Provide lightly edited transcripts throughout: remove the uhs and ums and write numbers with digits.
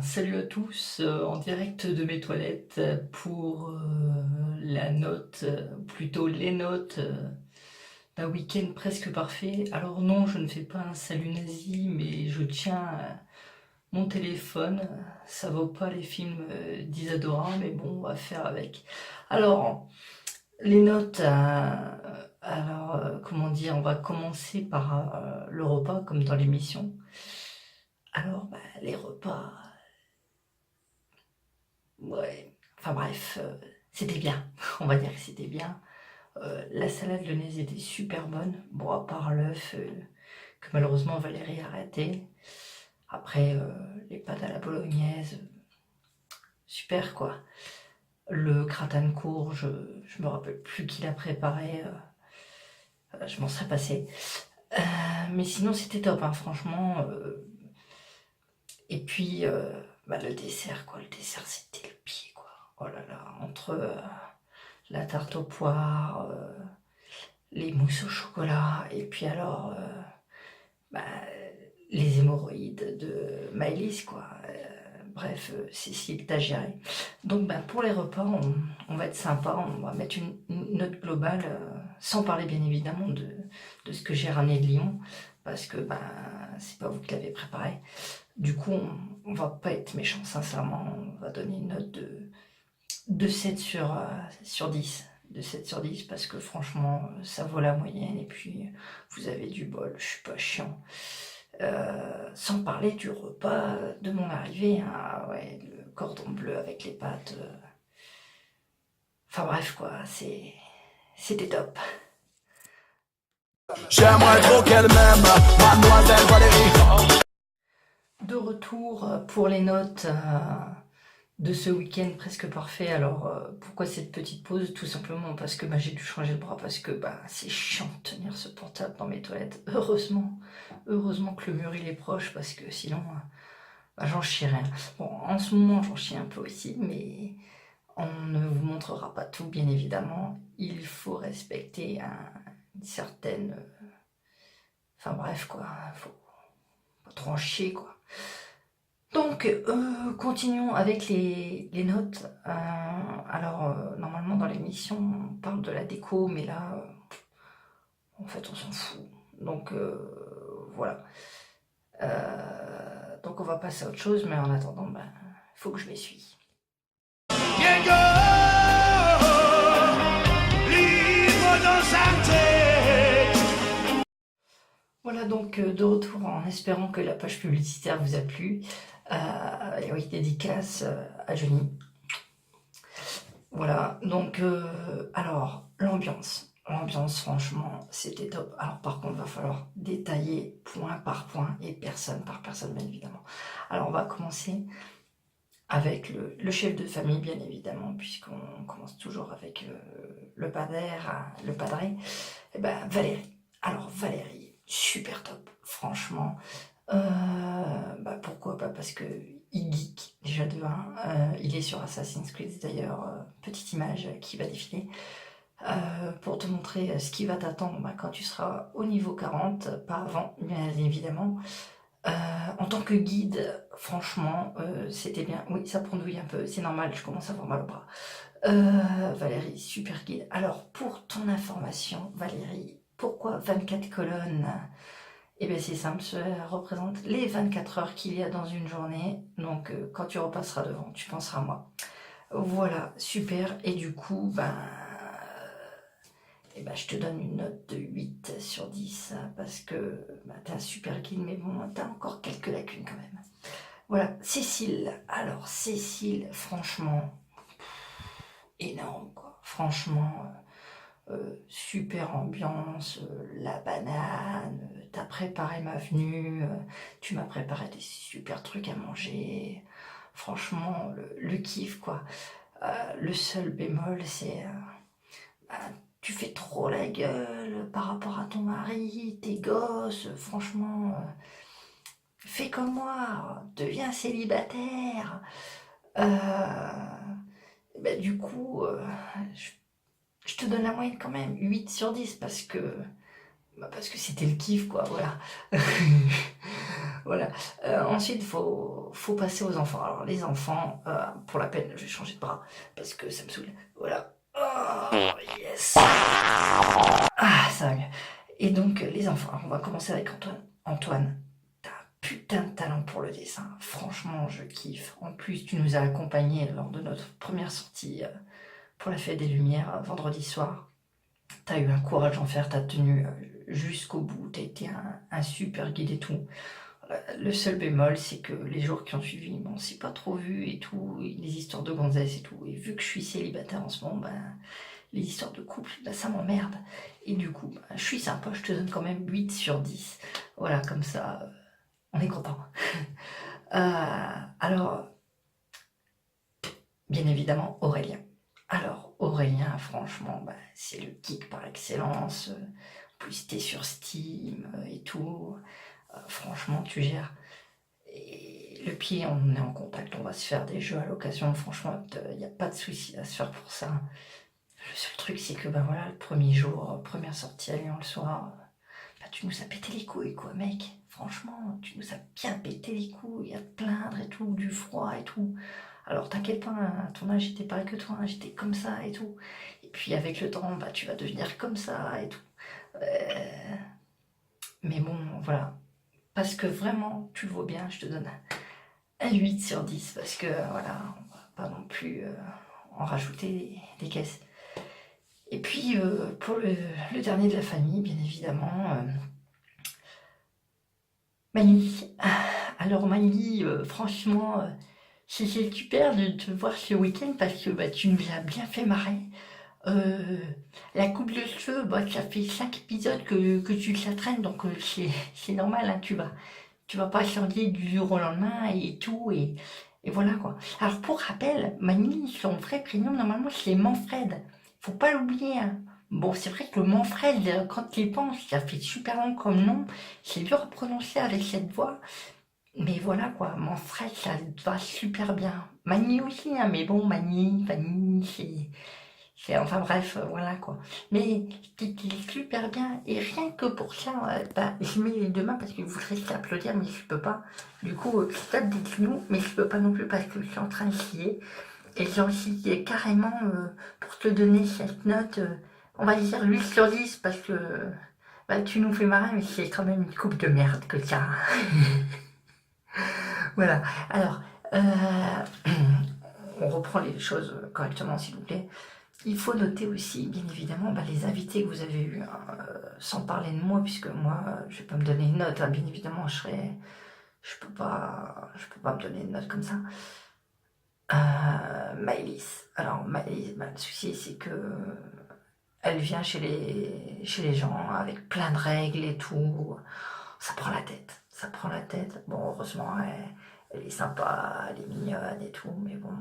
Salut à tous, en direct de mes toilettes pour la note, plutôt les notes d'un week-end presque parfait. Alors non, je ne fais pas un salut nazi, mais je tiens mon téléphone. Ça vaut pas les films d'Isadora, mais bon, on va faire avec. Alors, les notes, comment dire, on va commencer par le repas, comme dans l'émission. Alors, les repas. Ouais, enfin bref, c'était bien. On va dire que c'était bien. La salade lyonnaise était super bonne. Bon, à part l'œuf que malheureusement Valérie a raté. Après, les pâtes à la bolognaise, super quoi. Le gratin de courge, je me rappelle plus qui l'a préparé. Je m'en serais passé. Mais sinon, c'était top, hein, franchement. Et puis, le dessert, quoi. Le dessert, c'était le pied, quoi. Oh là là, entre la tarte aux poires, les mousses au chocolat, et puis alors bah, les hémorroïdes de Maëlys, quoi. Bref, Cécile, t'as géré. Donc pour les repas, on va être sympa, on va mettre une note globale, sans parler bien évidemment de ce que j'ai ramené de Lyon, parce que c'est pas vous qui l'avez préparé. Du coup, on va pas être méchant, sincèrement, on va donner une note de 7 sur 10. De 7 sur 10 parce que franchement, ça vaut la moyenne et puis vous avez du bol, je suis pas chiant. Sans parler du repas de mon arrivée, hein, ouais, le cordon bleu avec les pâtes. Enfin bref quoi, c'était top. J'aimerais trop qu'elle m'aime, mademoiselle Valérie. De retour pour les notes de ce week-end presque parfait. Alors pourquoi cette petite pause? Tout simplement parce que j'ai dû changer de bras, parce que c'est chiant de tenir ce portable dans mes toilettes. Heureusement que le mur il est proche, parce que sinon j'en chie rien. Bon, en ce moment j'en chie un peu aussi, mais on ne vous montrera pas tout bien évidemment. Il faut respecter une certaine... Enfin bref quoi, faut pas trop en chier quoi. Donc, continuons avec les notes. Alors, normalement, dans l'émission, on parle de la déco, mais là, en fait, on s'en fout. Donc, voilà. Donc, on va passer à autre chose, mais en attendant, il faut que je m'essuie. Diego, libre dans sa tête. Voilà, donc, de retour en espérant que la page publicitaire vous a plu. Et oui, dédicace à Johnny. Voilà, donc, alors, l'ambiance. L'ambiance, franchement, c'était top. Alors, par contre, va falloir détailler point par point et personne par personne, bien évidemment. Alors, on va commencer avec le chef de famille, bien évidemment, puisqu'on commence toujours avec le padré. Et Valérie. Alors, Valérie, super top, franchement. Pourquoi? Parce que il geek déjà de 1. Il est sur Assassin's Creed d'ailleurs, petite image qui va défiler pour te montrer ce qui va t'attendre quand tu seras au niveau 40, pas avant bien évidemment. En tant que guide, franchement, c'était bien. Oui, ça prendouille un peu, c'est normal, je commence à avoir mal au bras. Valérie, super guide. Alors, pour ton information, Valérie, pourquoi 24 colonnes? Eh bien, c'est simple, cela représente les 24 heures qu'il y a dans une journée. Donc, quand tu repasseras devant, tu penseras à moi. Voilà, super. Et du coup, je te donne une note de 8 sur 10 parce que t'es un super guide, mais bon, t'as encore quelques lacunes quand même. Voilà, Cécile. Alors, Cécile, franchement, énorme, quoi. Franchement, super ambiance, la banane, t'as préparé ma venue, tu m'as préparé des super trucs à manger. Franchement, le kiff, quoi. Le seul bémol, c'est... tu fais trop la gueule par rapport à ton mari, tes gosses, franchement, fais comme moi, deviens célibataire. Du coup, je te donne la moyenne quand même, 8 sur 10, parce que c'était le kiff, quoi, voilà. Voilà. Ensuite, faut passer aux enfants. Alors, les enfants, pour la peine, je vais changer de bras parce que ça me saoule. Voilà. Oh, yes. Ah, ça va mieux. Et donc, les enfants. Alors, on va commencer avec Antoine. Antoine, t'as un putain de talent pour le dessin. Franchement, je kiffe. En plus, tu nous as accompagnés lors de notre première sortie pour la Fête des Lumières, vendredi soir. T'as eu un courage en fer, t'as tenu jusqu'au bout, t'as été un super guide et tout. Le seul bémol, c'est que les jours qui ont suivi, on s'est pas trop vu et tout, et les histoires de gonzesses et tout. Et vu que je suis célibataire en ce moment, ben, les histoires de couple, là, ça m'emmerde. Et du coup, ben, je suis sympa, je te donne quand même 8 sur 10. Voilà, comme ça, on est content. Alors, bien évidemment, Aurélien. Alors, Aurélien, franchement, bah, c'est le geek par excellence. En plus, t'es sur Steam et tout. Franchement, tu gères. Et le pied, on est en contact, on va se faire des jeux à l'occasion. Franchement, il n'y a pas de souci à se faire pour ça. Le seul truc, c'est que, bah voilà, le premier jour, première sortie à Lyon le soir, bah, tu nous as pété les couilles, quoi, mec. Franchement, tu nous as bien pété les couilles à te plaindre et tout, du froid et tout. Alors t'inquiète pas, à ton âge j'étais pareil que toi, hein, j'étais comme ça et tout. Et puis avec le temps, bah tu vas devenir comme ça et tout. Mais bon, voilà. Parce que vraiment, tu le vaux bien, je te donne un 8 sur 10. Parce que voilà, on va pas non plus en rajouter des caisses. Et puis pour le dernier de la famille, bien évidemment, Mani. Alors Mani, franchement, c'est super de te voir ce week-end parce que bah, tu nous as bien fait marrer. La coupe de cheveux, bah, ça fait 5 épisodes que tu la traînes, donc c'est normal, hein, tu vas pas changer du jour au lendemain et tout, et voilà quoi. Alors pour rappel, Mani, son vrai prénom, normalement, c'est Manfred. Faut pas l'oublier, hein. Bon, c'est vrai que le Manfred, quand tu y penses, ça fait super long comme nom, c'est dur à prononcer avec cette voix, mais voilà quoi, Manfred, ça va super bien. Mani aussi, hein, mais bon, Mani, Fanny, enfin bref, voilà quoi. Mais c'était super bien, et rien que pour ça, bah, je mets les deux mains parce que je voudrais t'applaudir, mais je peux pas. Du coup, je tape des genoux, mais je peux pas non plus parce que je suis en train de scier. Et j'en scié carrément pour te donner cette note, on va dire 8 sur 10 parce que bah, tu nous fais marrer, mais c'est quand même une coupe de merde que ça. Voilà. Alors, on reprend les choses correctement, s'il vous plaît. Il faut noter aussi, bien évidemment, bah, les invités que vous avez eus, hein, sans parler de moi, puisque moi, je vais pas me donner une note, hein, bien évidemment, je peux pas me donner une note comme ça. Maëlys. Alors, Maëlys, bah, le souci, c'est que elle vient chez les gens avec plein de règles et tout. Ça prend la tête. Ça prend la tête. Bon, heureusement, elle est sympa, elle est mignonne et tout, mais bon,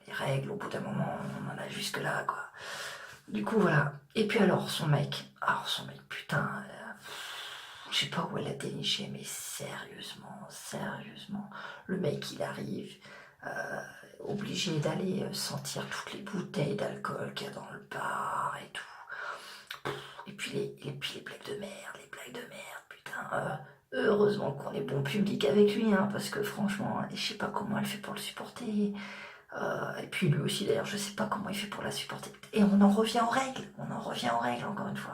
les règles, au bout d'un moment, on en a jusque là, quoi. Du coup, voilà. Et puis alors, son mec, putain, je sais pas où elle a déniché, mais sérieusement, le mec, il arrive, obligé d'aller sentir toutes les bouteilles d'alcool qu'il y a dans le bar et tout. Et puis les blagues de merde, putain. Heureusement qu'on est bon public avec lui, hein, parce que franchement, je sais pas comment elle fait pour le supporter. Et puis lui aussi d'ailleurs, je sais pas comment il fait pour la supporter. Et on en revient aux règles, encore une fois.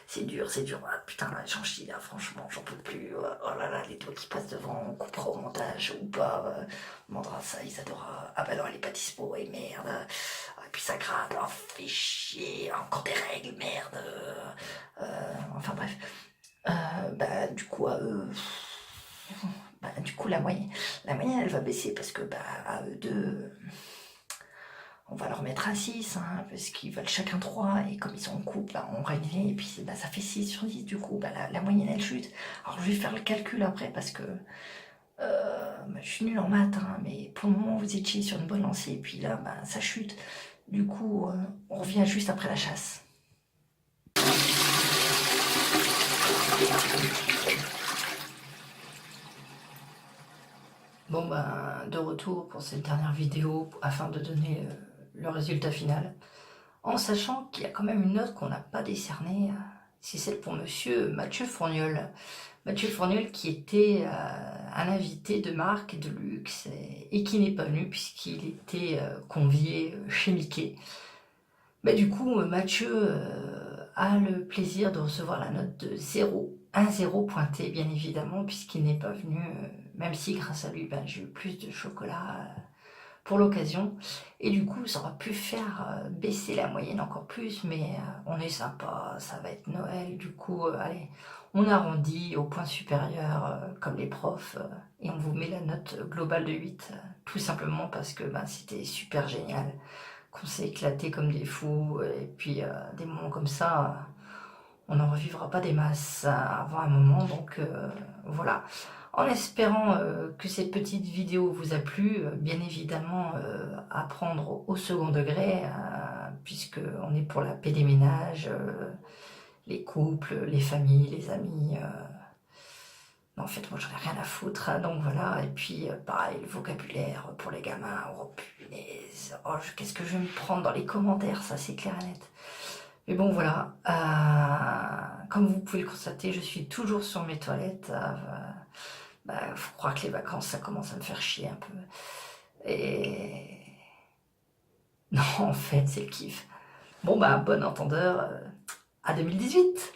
C'est dur. Ah, putain, là, j'en chie, là, franchement, j'en peux plus. Oh là là, les doigts qui passent devant, on coupera au montage ou pas. On demandera ça, Isadora. Ah bah non, elle est pas dispo, et merde. Et puis ça gratte, oh, fait chier, encore des règles, merde. Enfin bref. Bah, du coup, la moyenne, elle va baisser parce que, bah, à eux deux, on va leur mettre un 6, hein, parce qu'ils veulent chacun 3, et comme ils sont en couple, bah, on réunit, et puis bah, ça fait 6 sur 10, du coup, bah, la moyenne, elle chute. Alors, je vais faire le calcul après, parce que bah, je suis nulle en maths, hein, mais pour le moment, vous étiez sur une bonne lancée, et puis là, bah, ça chute. Du coup, on revient juste après la chasse. Bon ben, de retour pour cette dernière vidéo afin de donner le résultat final. En sachant qu'il y a quand même une note qu'on n'a pas décernée, c'est celle pour monsieur Mathieu Fourniol. Mathieu Fourniol qui était un invité de marque de luxe et qui n'est pas venu puisqu'il était convié chez Mickey. Du coup, Mathieu a le plaisir de recevoir la note de 0, 1-0 pointé bien évidemment puisqu'il n'est pas venu, même si grâce à lui j'ai eu plus de chocolat pour l'occasion. Et du coup, ça aurait pu faire baisser la moyenne encore plus, mais on est sympa, ça va être Noël, du coup, allez, on arrondit au point supérieur, comme les profs, et on vous met la note globale de 8, tout simplement parce que c'était super génial, qu'on s'est éclaté comme des fous, et puis des moments comme ça, on n'en revivra pas des masses avant un moment, donc voilà. En espérant que cette petite vidéo vous a plu, bien évidemment à prendre au second degré, puisque on est pour la paix des ménages, les couples, les familles, les amis. Non, en fait, moi j'en ai rien à foutre, hein, donc voilà. Et puis pareil, le vocabulaire pour les gamins, oh punaise, oh, qu'est-ce que je vais me prendre dans les commentaires, ça c'est clair et net. Mais bon, voilà. Comme vous pouvez le constater, je suis toujours sur mes toilettes. Faut croire que les vacances, ça commence à me faire chier un peu. Et non, en fait, c'est le kiff. Bon, bon entendeur, à 2018.